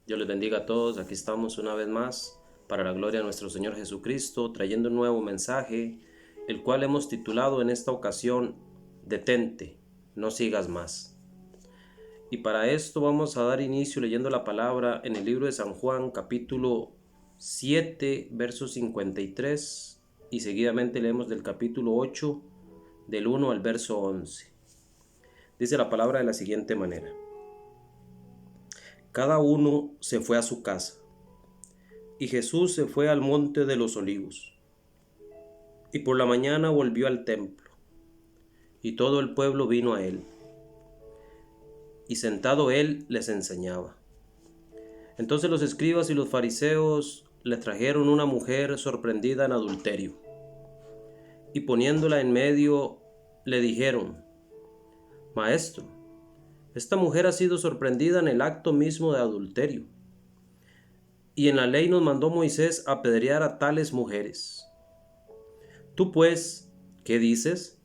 Dios les bendiga a todos. Aquí estamos una vez más para la gloria de nuestro Señor Jesucristo, trayendo un nuevo mensaje, el cual hemos titulado en esta ocasión, Detente, no sigas más. Y para esto vamos a dar inicio leyendo la palabra en el libro de San Juan, capítulo 7, verso 53, y seguidamente leemos del capítulo 8, del 1 al verso 11. Dice la palabra de la siguiente manera: Cada uno se fue a su casa, y Jesús se fue al monte de los olivos. Y por la mañana volvió al templo, y todo el pueblo vino a él, y sentado él les enseñaba. Entonces los escribas y los fariseos le trajeron una mujer sorprendida en adulterio, y poniéndola en medio, le dijeron: Maestro, esta mujer ha sido sorprendida en el acto mismo de adulterio, y en la ley nos mandó Moisés apedrear a tales mujeres. Tú pues, ¿qué dices?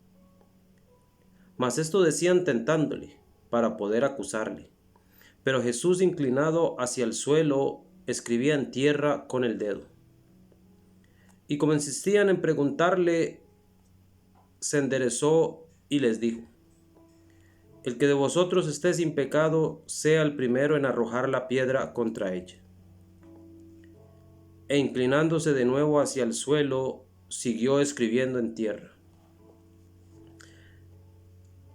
Mas esto decían tentándole, para poder acusarle. Pero Jesús, inclinado hacia el suelo, escribía en tierra con el dedo. Y como insistían en preguntarle, se enderezó y les dijo: El que de vosotros esté sin pecado, sea el primero en arrojar la piedra contra ella. E inclinándose de nuevo hacia el suelo, siguió escribiendo en tierra.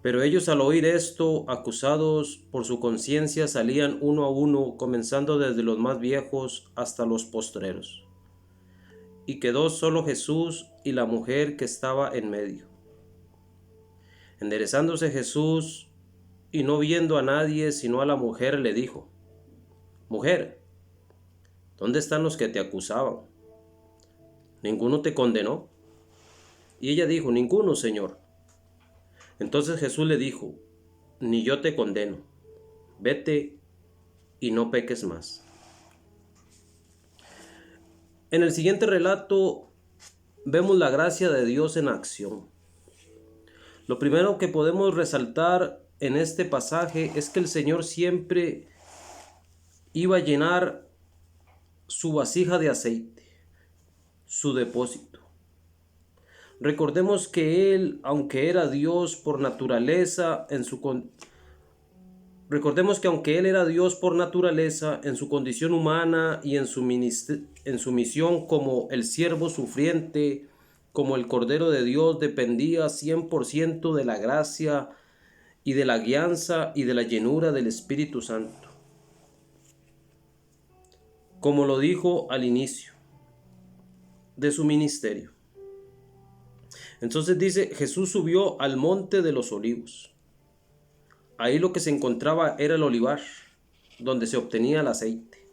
Pero ellos, al oír esto, acusados por su conciencia, salían uno a uno, comenzando desde los más viejos hasta los postreros. Y quedó solo Jesús y la mujer que estaba en medio. Enderezándose Jesús, y no viendo a nadie sino a la mujer, le dijo: Mujer, ¿dónde están los que te acusaban? ¿Ninguno te condenó? Y ella dijo: Ninguno, Señor. Entonces Jesús le dijo: Ni yo te condeno. Vete y no peques más. En el siguiente relato vemos la gracia de Dios en acción. Lo primero que podemos resaltar en este pasaje es que el Señor siempre iba a llenar su vasija de aceite, su depósito. Recordemos que Él, aunque era Dios por naturaleza, Recordemos que aunque Él era Dios por naturaleza, en su condición humana y en su misión como el siervo sufriente, como el Cordero de Dios, dependía 100% de la gracia y de la guianza y de la llenura del Espíritu Santo. Como lo dijo al inicio de su ministerio. Entonces dice: Jesús subió al monte de los olivos. Ahí lo que se encontraba era el olivar, donde se obtenía el aceite.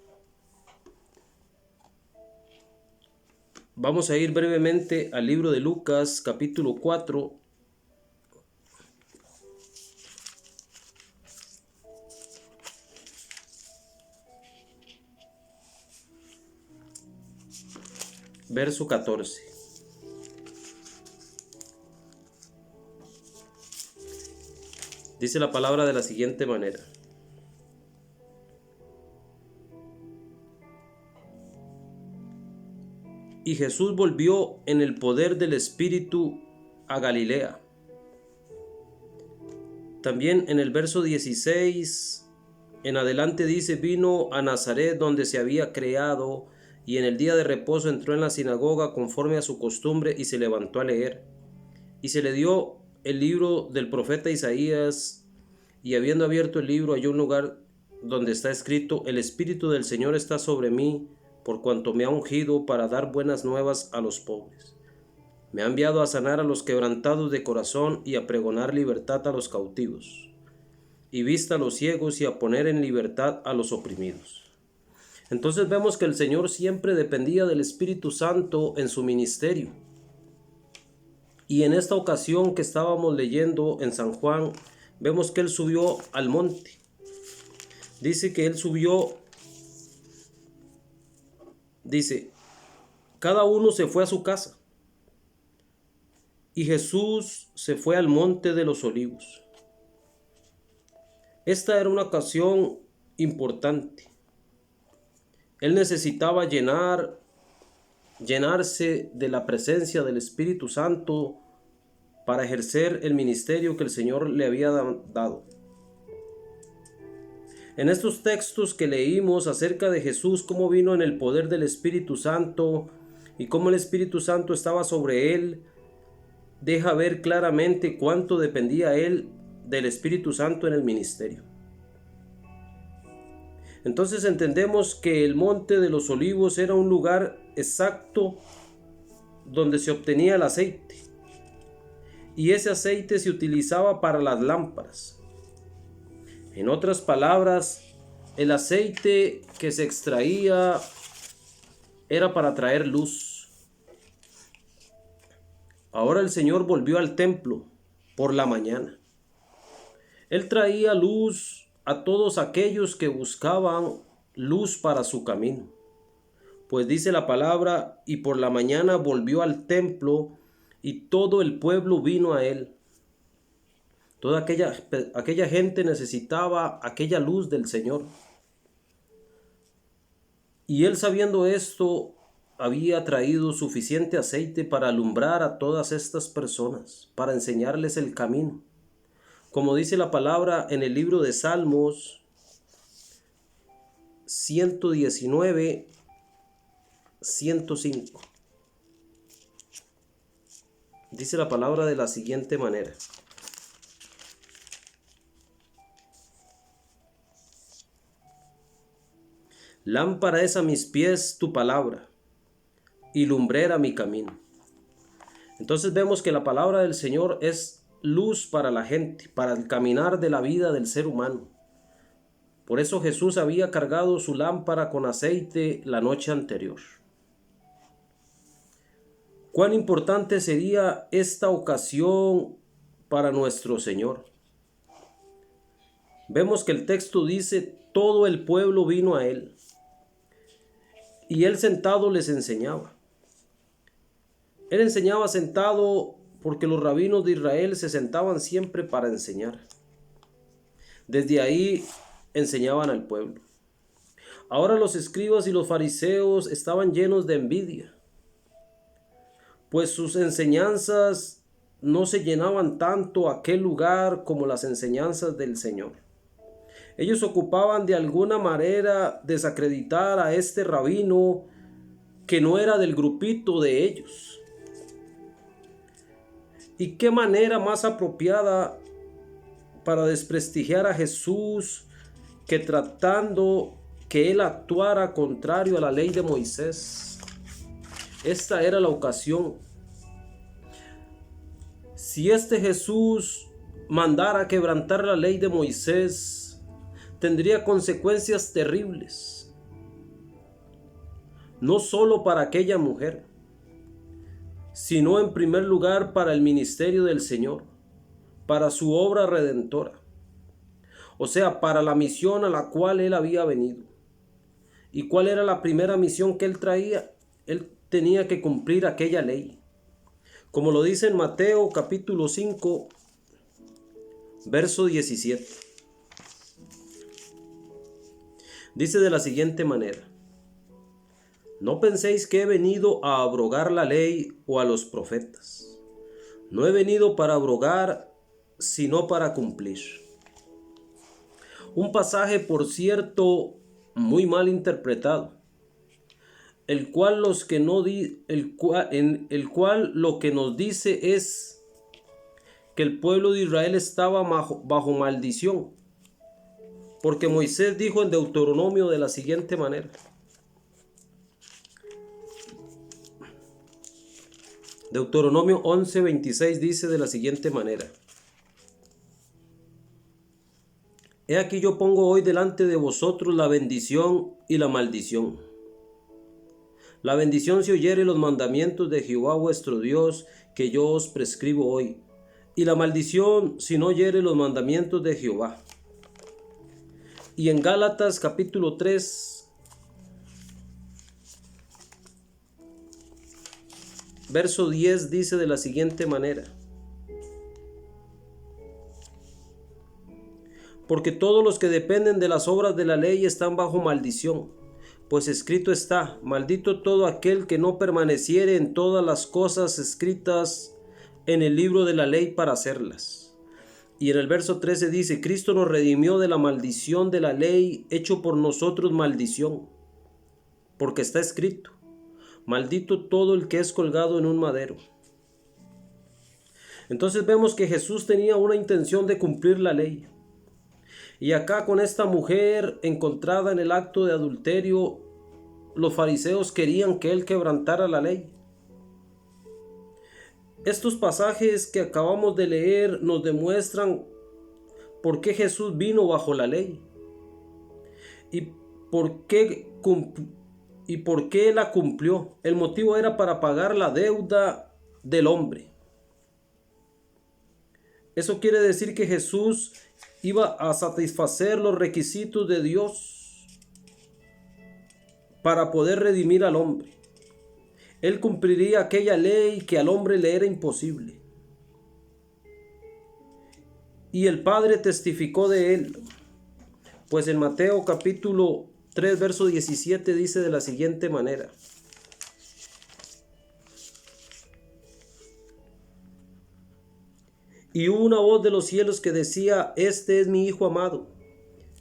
Vamos a ir brevemente al libro de Lucas, capítulo 4, verso 14. Dice la palabra de la siguiente manera: Y Jesús volvió en el poder del Espíritu a Galilea. También en el verso 16 en adelante dice: Vino a Nazaret, donde se había criado, y en el día de reposo entró en la sinagoga conforme a su costumbre y se levantó a leer. Y se le dio el libro del profeta Isaías, y habiendo abierto el libro halló un lugar donde está escrito: El Espíritu del Señor está sobre mí, por cuanto me ha ungido para dar buenas nuevas a los pobres. Me ha enviado a sanar a los quebrantados de corazón y a pregonar libertad a los cautivos, y vista a los ciegos, y a poner en libertad a los oprimidos. Entonces vemos que el Señor siempre dependía del Espíritu Santo en su ministerio. Y en esta ocasión que estábamos leyendo en San Juan, vemos que Él subió al monte. Dice que Él subió, dice, cada uno se fue a su casa. Y Jesús se fue al monte de los olivos. Esta era una ocasión importante. Él necesitaba llenarse de la presencia del Espíritu Santo para ejercer el ministerio que el Señor le había dado. En estos textos que leímos acerca de Jesús, cómo vino en el poder del Espíritu Santo y cómo el Espíritu Santo estaba sobre él, deja ver claramente cuánto dependía él del Espíritu Santo en el ministerio. Entonces entendemos que el Monte de los Olivos era un lugar exacto donde se obtenía el aceite, y ese aceite se utilizaba para las lámparas. En otras palabras, el aceite que se extraía era para traer luz. Ahora el Señor volvió al templo por la mañana. Él traía luz a todos aquellos que buscaban luz para su camino. Pues dice la palabra, y por la mañana volvió al templo y todo el pueblo vino a él. Toda aquella gente necesitaba aquella luz del Señor. Y él, sabiendo esto, había traído suficiente aceite para alumbrar a todas estas personas, para enseñarles el camino. Como dice la palabra en el libro de Salmos 119, 105. Dice la palabra de la siguiente manera: lámpara es a mis pies tu palabra y lumbrera mi camino. Entonces vemos que la palabra del Señor es luz para la gente, para el caminar de la vida del ser humano. Por eso Jesús había cargado su lámpara con aceite la noche anterior. ¿Cuán importante sería esta ocasión para nuestro Señor? Vemos que el texto dice: todo el pueblo vino a él, y él sentado les enseñaba. Él enseñaba sentado porque los rabinos de Israel se sentaban siempre para enseñar. Desde ahí enseñaban al pueblo. Ahora los escribas y los fariseos estaban llenos de envidia, pues sus enseñanzas no se llenaban tanto aquel lugar como las enseñanzas del Señor. Ellos ocupaban de alguna manera desacreditar a este rabino que no era del grupito de ellos. ¿Y qué manera más apropiada para desprestigiar a Jesús que tratando que él actuara contrario a la ley de Moisés? Esta era la ocasión. Si este Jesús mandara quebrantar la ley de Moisés, tendría consecuencias terribles, no solo para aquella mujer, sino en primer lugar para el ministerio del Señor, para su obra redentora, o sea, para la misión a la cual él había venido. ¿Y cuál era la primera misión que él traía? Él tenía que cumplir aquella ley. Como lo dice en Mateo capítulo 5, verso 17. Dice de la siguiente manera: no penséis que he venido a abrogar la ley o a los profetas. No he venido para abrogar, sino para cumplir. Un pasaje, por cierto, muy mal interpretado, en el cual lo que nos dice es que el pueblo de Israel estaba bajo maldición, porque Moisés dijo en Deuteronomio de la siguiente manera: Deuteronomio 11:26 dice de la siguiente manera: he aquí yo pongo hoy delante de vosotros la bendición y la maldición. La bendición si oyere los mandamientos de Jehová vuestro Dios, que yo os prescribo hoy, y la maldición si no oyere los mandamientos de Jehová. Y en Gálatas capítulo 3, verso 10 dice de la siguiente manera: porque todos los que dependen de las obras de la ley están bajo maldición, pues escrito está: maldito todo aquel que no permaneciere en todas las cosas escritas en el libro de la ley para hacerlas. Y en el verso 13 dice: Cristo nos redimió de la maldición de la ley, hecho por nosotros maldición, porque está escrito: maldito todo el que es colgado en un madero. Entonces vemos que Jesús tenía una intención de cumplir la ley. Y acá con esta mujer encontrada en el acto de adulterio, los fariseos querían que él quebrantara la ley. Estos pasajes que acabamos de leer nos demuestran por qué Jesús vino bajo la ley y por qué la cumplió. El motivo era para pagar la deuda del hombre. Eso quiere decir que Jesús iba a satisfacer los requisitos de Dios para poder redimir al hombre. Él cumpliría aquella ley que al hombre le era imposible. Y el Padre testificó de él, pues en Mateo capítulo 3, verso 17 dice de la siguiente manera: y hubo una voz de los cielos que decía: este es mi Hijo amado,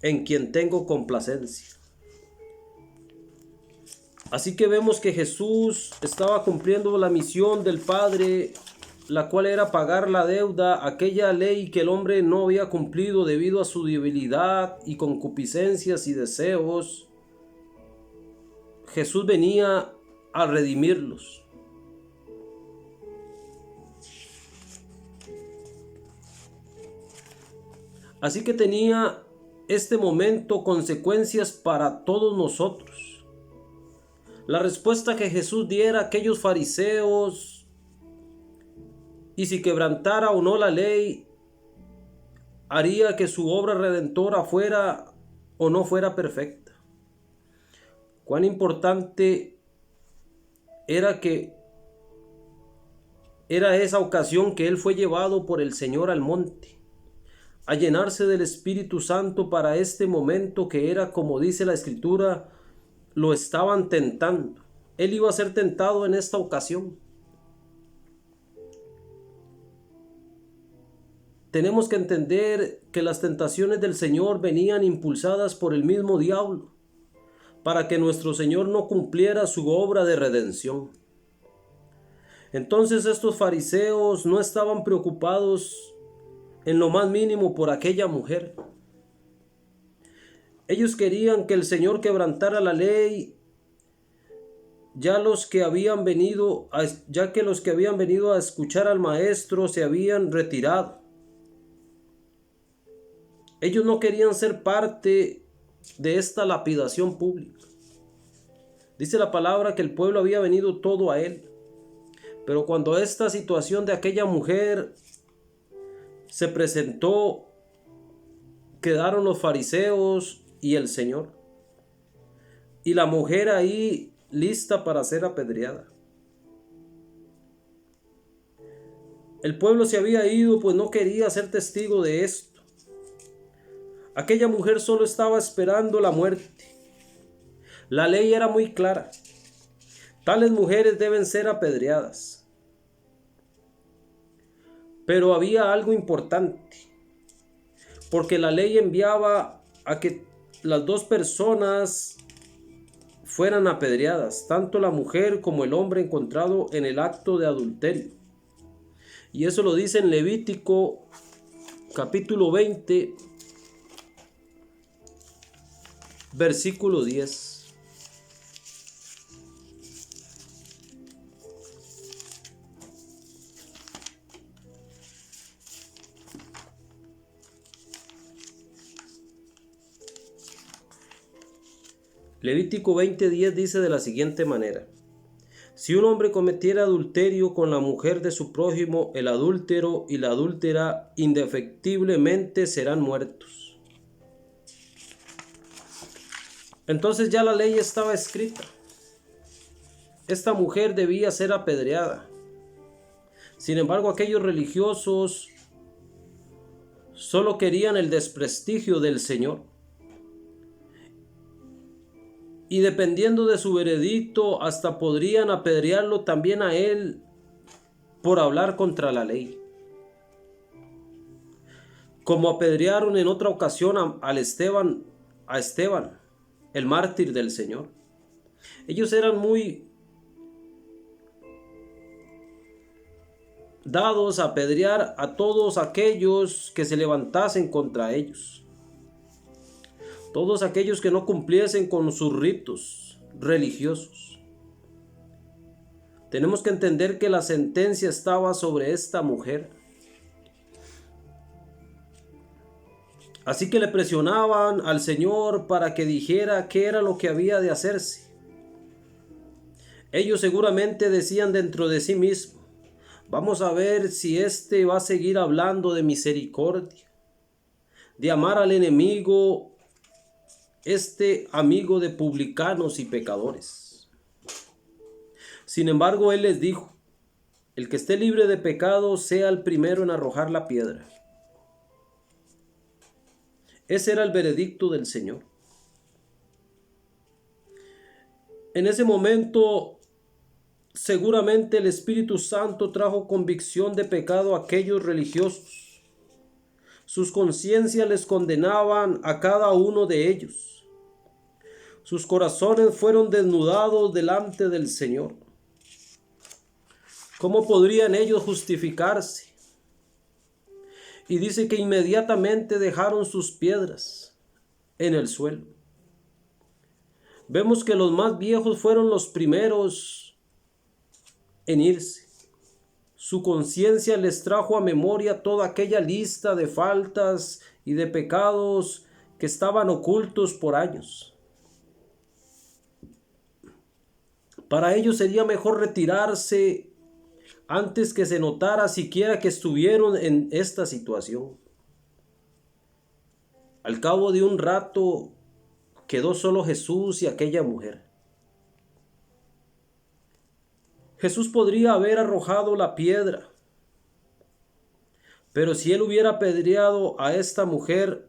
en quien tengo complacencia. Así que vemos que Jesús estaba cumpliendo la misión del Padre, la cual era pagar la deuda, aquella ley que el hombre no había cumplido debido a su debilidad y concupiscencias y deseos. Jesús venía a redimirlos. Así que tenía este momento consecuencias para todos nosotros. La respuesta que Jesús diera a aquellos fariseos, y si quebrantara o no la ley, haría que su obra redentora fuera o no fuera perfecta. Cuán importante era esa ocasión que él fue llevado por el Señor al monte, a llenarse del Espíritu Santo para este momento que era, como dice la Escritura, lo estaban tentando. Él iba a ser tentado en esta ocasión. Tenemos que entender que las tentaciones del Señor venían impulsadas por el mismo diablo, para que nuestro Señor no cumpliera su obra de redención. Entonces estos fariseos no estaban preocupados en lo más mínimo por aquella mujer. Ellos querían que el Señor quebrantara la ley, ya que los que habían venido a escuchar al Maestro se habían retirado. Ellos no querían ser parte de esta lapidación pública. Dice la palabra que el pueblo había venido todo a él. Pero cuando esta situación de aquella mujer se presentó, quedaron los fariseos y el Señor. Y la mujer ahí lista para ser apedreada. El pueblo se había ido, pues no quería ser testigo de esto. Aquella mujer solo estaba esperando la muerte. La ley era muy clara. Tales mujeres deben ser apedreadas. Pero había algo importante, porque la ley enviaba a que las dos personas fueran apedreadas, tanto la mujer como el hombre encontrado en el acto de adulterio. Y eso lo dice en Levítico capítulo 20, versículo 10. Levítico 20:10 dice de la siguiente manera: si un hombre cometiera adulterio con la mujer de su prójimo, el adúltero y la adúltera indefectiblemente serán muertos. Entonces ya la ley estaba escrita. Esta mujer debía ser apedreada. Sin embargo, aquellos religiosos solo querían el desprestigio del Señor. y dependiendo de su veredicto, hasta podrían apedrearlo también a él por hablar contra la ley. Como apedrearon en otra ocasión a Esteban, el mártir del Señor. Ellos eran muy dados a apedrear a todos aquellos que se levantasen contra ellos. Todos aquellos que no cumpliesen con sus ritos religiosos. Tenemos que entender que la sentencia estaba sobre esta mujer. Así que le presionaban al Señor para que dijera qué era lo que había de hacerse. Ellos seguramente decían dentro de sí mismos: vamos a ver si este va a seguir hablando de misericordia, de amar al enemigo, este amigo de publicanos y pecadores. Sin embargo, él les dijo: el que esté libre de pecado sea el primero en arrojar la piedra. Ese era el veredicto del Señor. En ese momento, seguramente el Espíritu Santo trajo convicción de pecado a aquellos religiosos. Sus conciencias les condenaban a cada uno de ellos. Sus corazones fueron desnudados delante del Señor. ¿Cómo podrían ellos justificarse? Y dice que inmediatamente dejaron sus piedras en el suelo. Vemos que los más viejos fueron los primeros en irse. Su conciencia les trajo a memoria toda aquella lista de faltas y de pecados que estaban ocultos por años. Para ellos sería mejor retirarse antes que se notara siquiera que estuvieron en esta situación. Al cabo de un rato quedó solo Jesús y aquella mujer. Jesús podría haber arrojado la piedra, pero si él hubiera apedreado a esta mujer,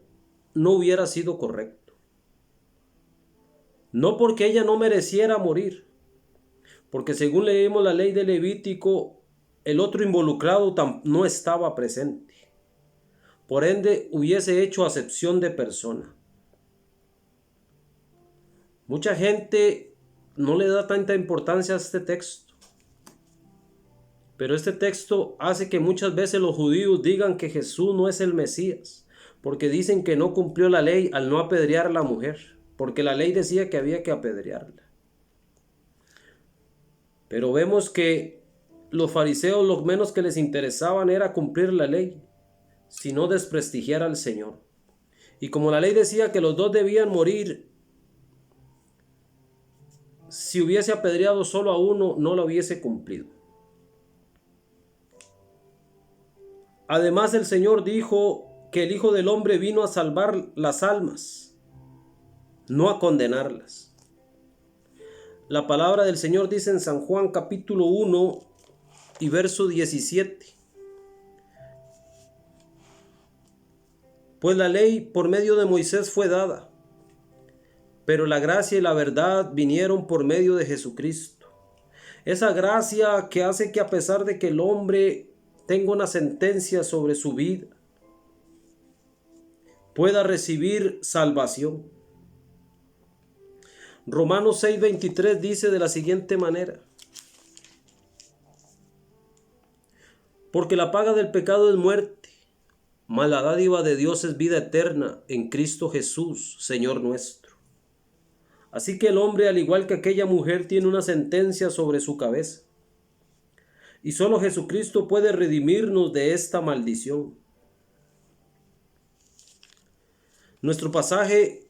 no hubiera sido correcto. No porque ella no mereciera morir, porque según leemos la ley de Levítico, el otro involucrado no estaba presente. Por ende, hubiese hecho acepción de persona. Mucha gente no le da tanta importancia a este texto. Pero este texto hace que muchas veces los judíos digan que Jesús no es el Mesías, porque dicen que no cumplió la ley al no apedrear a la mujer, porque la ley decía que había que apedrearla. Pero vemos que los fariseos lo menos que les interesaban era cumplir la ley, sino desprestigiar al Señor. Y como la ley decía que los dos debían morir, si hubiese apedreado solo a uno, no lo hubiese cumplido. Además, el Señor dijo que el Hijo del Hombre vino a salvar las almas, no a condenarlas. La palabra del Señor dice en San Juan capítulo 1 y verso 17. Pues la ley por medio de Moisés fue dada, pero la gracia y la verdad vinieron por medio de Jesucristo. Esa gracia que hace que a pesar de que el hombre tenga una sentencia sobre su vida, pueda recibir salvación. Romanos 6:23 dice de la siguiente manera: porque la paga del pecado es muerte, mas la dádiva de Dios es vida eterna en Cristo Jesús, Señor nuestro. Así que el hombre, al igual que aquella mujer, tiene una sentencia sobre su cabeza. Y solo Jesucristo puede redimirnos de esta maldición. Nuestro pasaje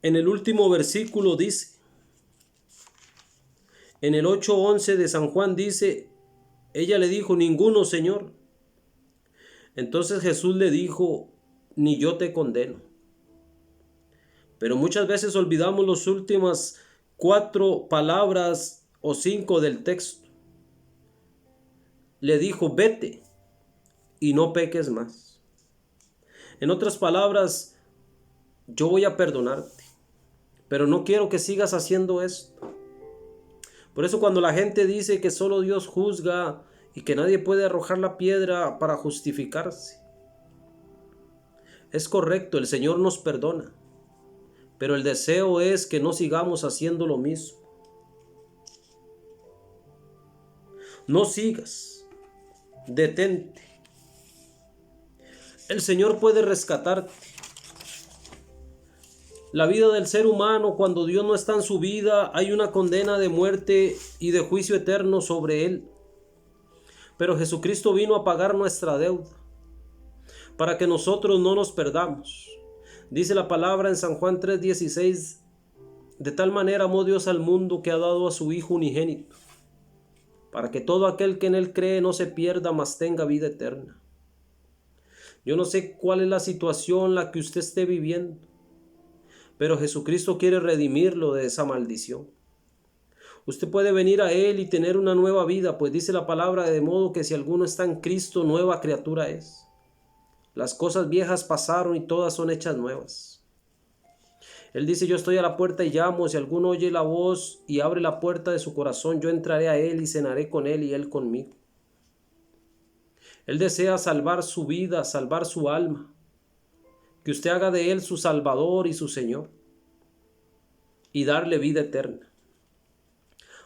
en el último versículo dice, en el 8:11 de San Juan dice, ella le dijo: ninguno, Señor. Entonces Jesús le dijo: ni yo te condeno. Pero muchas veces olvidamos las últimas 4 palabras o 5 del texto. Le dijo: vete y no peques más. En otras palabras, yo voy a perdonarte. pero no quiero que sigas haciendo esto. Por eso cuando la gente dice que solo Dios juzga y que nadie puede arrojar la piedra para justificarse, es correcto, el Señor nos perdona, pero el deseo es que no sigamos haciendo lo mismo. No sigas, detente. El Señor puede rescatarte. La vida del ser humano, cuando Dios no está en su vida, hay una condena de muerte y de juicio eterno sobre él. Pero Jesucristo vino a pagar nuestra deuda, para que nosotros no nos perdamos. Dice la palabra en San Juan 3:16, de tal manera amó Dios al mundo que ha dado a su Hijo unigénito, para que todo aquel que en él cree no se pierda, mas tenga vida eterna. Yo no sé cuál es la situación la que usted esté viviendo, pero Jesucristo quiere redimirlo de esa maldición. Usted puede venir a Él y tener una nueva vida, pues dice la palabra, de modo que si alguno está en Cristo, nueva criatura es. Las cosas viejas pasaron y todas son hechas nuevas. Él dice, yo estoy a la puerta y llamo, si alguno oye la voz y abre la puerta de su corazón, yo entraré a Él y cenaré con Él y Él conmigo. Él desea salvar su vida, salvar su alma, que usted haga de Él su Salvador y su Señor, y darle vida eterna.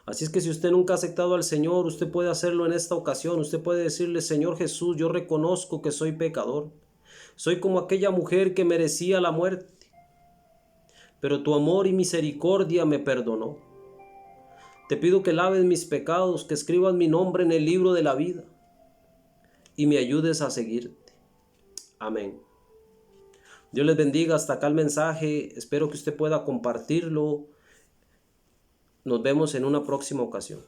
Así es que si usted nunca ha aceptado al Señor, usted puede hacerlo en esta ocasión. Usted puede decirle, Señor Jesús, yo reconozco que soy pecador. Soy como aquella mujer que merecía la muerte, pero tu amor y misericordia me perdonó. Te pido que laves mis pecados, que escribas mi nombre en el libro de la vida y me ayudes a seguirte. Amén. Dios les bendiga. Hasta acá el mensaje. Espero que usted pueda compartirlo. Nos vemos en una próxima ocasión.